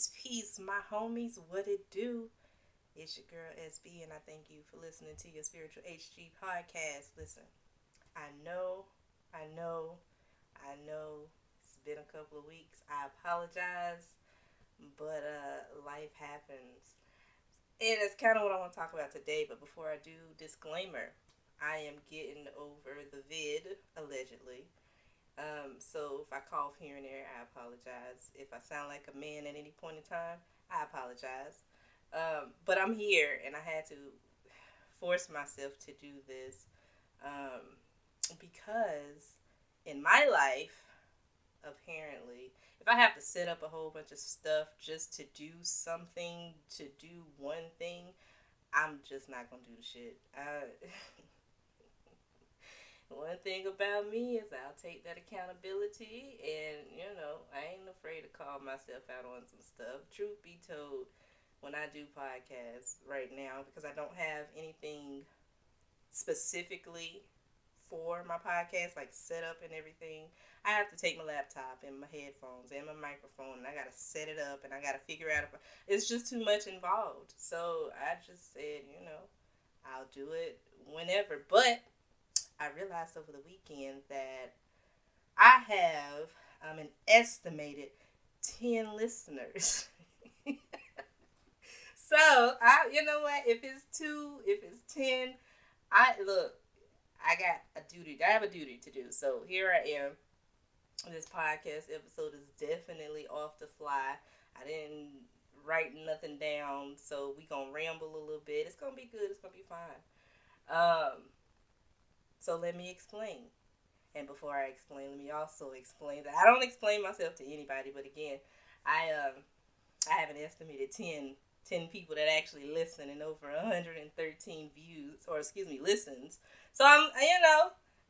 Peace, my homies. What it do? It's your girl SB, and I thank you for listening to your Spiritual HG podcast. Listen, I know, I know, I know it's been a couple of weeks. I apologize, but life happens. And it's kind of what I want to talk about today, but before I do, disclaimer. I am getting over the vid, allegedly. So if I cough here and there, I apologize. If I sound like a man at any point in time, I apologize. But I'm here, and I had to force myself to do this um, because in my life, apparently, if I have to set up a whole bunch of stuff just to do something, to do one thing, I'm just not gonna do the shit. One thing about me is I'll take that accountability, and I ain't afraid to call myself out on some stuff. Truth be told, when I do podcasts right now, because I don't have anything specifically for my podcast, like set up and everything, I have to take my laptop and my headphones and my microphone, and I gotta set it up, and I gotta figure out if it's just too much involved. So I just said, I'll do it whenever. But I realized over the weekend that I have an estimated 10 listeners. So, you know what? If it's 2, if it's 10, I got a duty. I have a duty to do. So here I am. This podcast episode is definitely off the fly. I didn't write nothing down, so we gonna ramble a little bit. It's gonna be good. It's gonna be fine. So let me explain. And before I explain, let me also explain that I don't explain myself to anybody. But again, I have an estimated 10 people that actually listen and over 113 views, or excuse me, listens. So I'm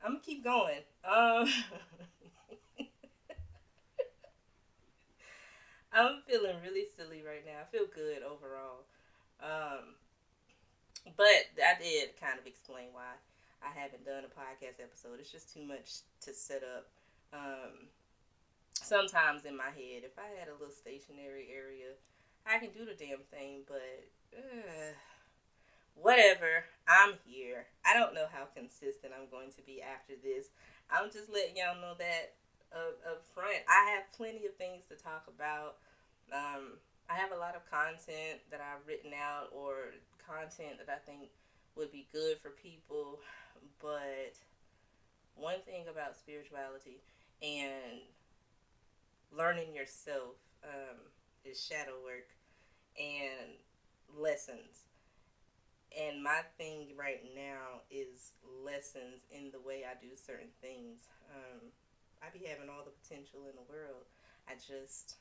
gonna keep going. I'm feeling really silly right now. I feel good overall. Um, but I did kind of explain why I haven't done a podcast episode. It's just too much to set up. Um, Sometimes in my head, if I had a little stationary area, I can do the damn thing, but whatever. I'm here. I don't know how consistent I'm going to be after this. I'm just letting y'all know that up front. I have plenty of things to talk about. I have a lot of content that I've written out, or content that I think would be good for people. But one thing about spirituality and learning yourself is shadow work and lessons. And my thing right now is lessons in the way I do certain things. I be having all the potential in the world. I just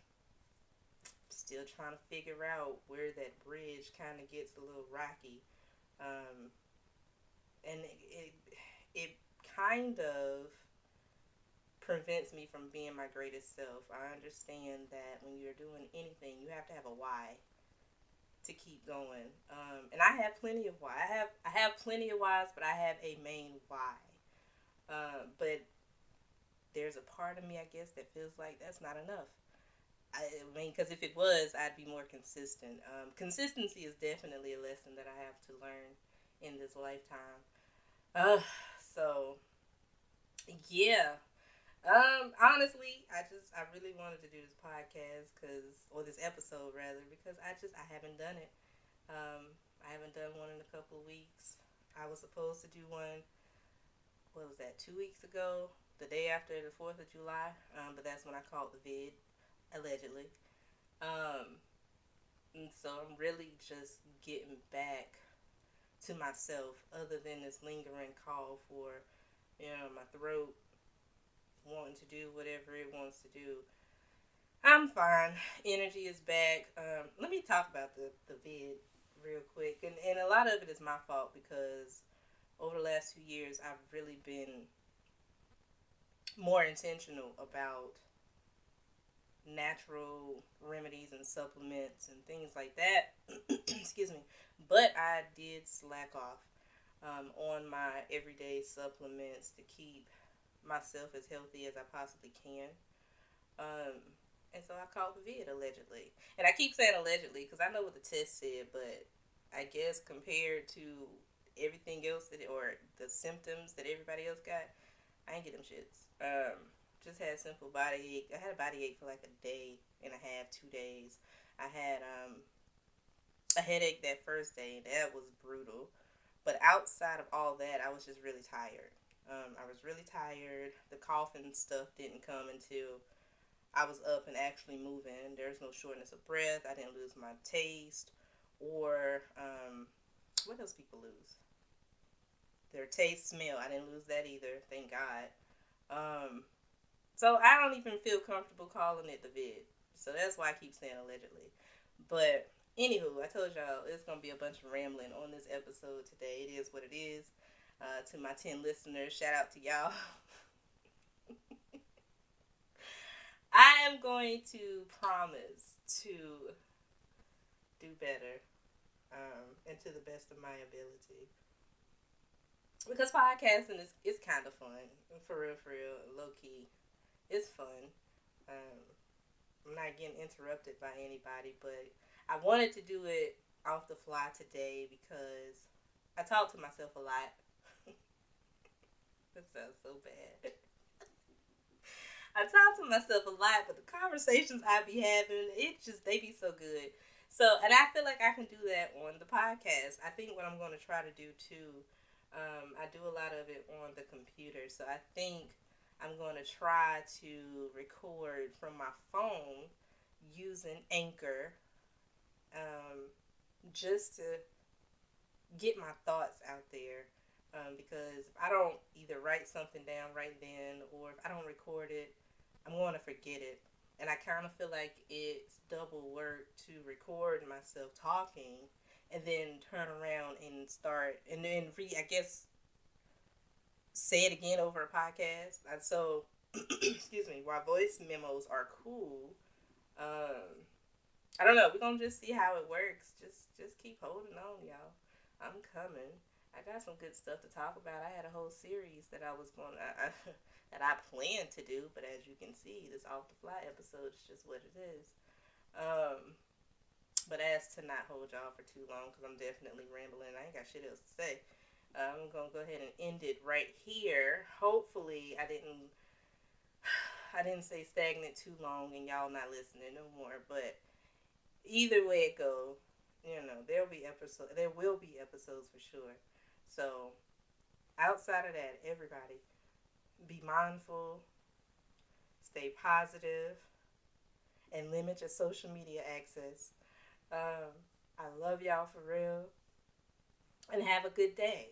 still trying to figure out where that bridge kind of gets a little rocky. Um, and it kind of prevents me from being my greatest self. I understand that when you're doing anything, you have to have a why to keep going. And I have plenty of why. I have plenty of whys, but I have a main why. But there's a part of me, I guess, that feels like that's not enough. I mean, because if it was, I'd be more consistent. Consistency is definitely a lesson that I have to learn in this lifetime. Uh, so yeah. Honestly, I really wanted to do this podcast or this episode rather, because I haven't done it. I haven't done one in a couple of weeks. I was supposed to do one. What was that? 2 weeks ago, the day after the 4th of July. But that's when I called the vid, allegedly. Um, and so I'm really just getting back to myself, other than this lingering call for, my throat wanting to do whatever it wants to do. I'm fine. Energy is back. Let me talk about the vid real quick. And a lot of it is my fault, because over the last 2 years, I've really been more intentional about natural remedies and supplements and things like that. Excuse me. But I did slack off on my everyday supplements to keep myself as healthy as I possibly can. Um, And so I caught the vid allegedly. And I keep saying allegedly because I know what the test said, but I guess compared to everything else or the symptoms that everybody else got, I ain't get them shits. Just had simple body ache. I had a body ache for like a day and a half, 2 days. I had a headache that first day. That was brutal. But outside of all that, I was just really tired. I was really tired. The coughing stuff didn't come until I was up and actually moving. There's no shortness of breath. I didn't lose my taste or what else people lose? Their taste, smell. I didn't lose that either. Thank God. Um, so I don't even feel comfortable calling it the vid. So that's why I keep saying allegedly. But anywho, I told y'all it's gonna be a bunch of rambling on this episode today. It is what it is. To my 10 listeners, shout out to y'all. I am going to promise to do better and to the best of my ability. Because podcasting is kind of fun. For real, low key. It's fun. Um, I'm not getting interrupted by anybody, but I wanted to do it off the fly today because I talk to myself a lot. That sounds so bad. I talk to myself a lot, but the conversations I be having, they be so good. So, and I feel like I can do that on the podcast. I think what I'm going to try to do too, I do a lot of it on the computer. So I think I'm going to try to record from my phone using Anchor, just to get my thoughts out there. Because if I don't either write something down right then or if I don't record it, I'm going to forget it. And I kind of feel like it's double work to record myself talking and then turn around and start and then I guess, say it again over a podcast. And so, excuse me, while voice memos are cool, I don't know. We're going to just see how it works. Just keep holding on, y'all. I'm coming. I got some good stuff to talk about. I had a whole series that I was going to, that I planned to do, but as you can see, this off the fly episode is just what it is. But as to not hold y'all for too long, because I'm definitely rambling. I ain't got shit else to say. I'm going to go ahead and end it right here. Hopefully, I didn't say stagnant too long and y'all not listening no more, but either way it go, there will be episodes for sure. So, outside of that, everybody, be mindful, stay positive, and limit your social media access. I love y'all for real, and have a good day.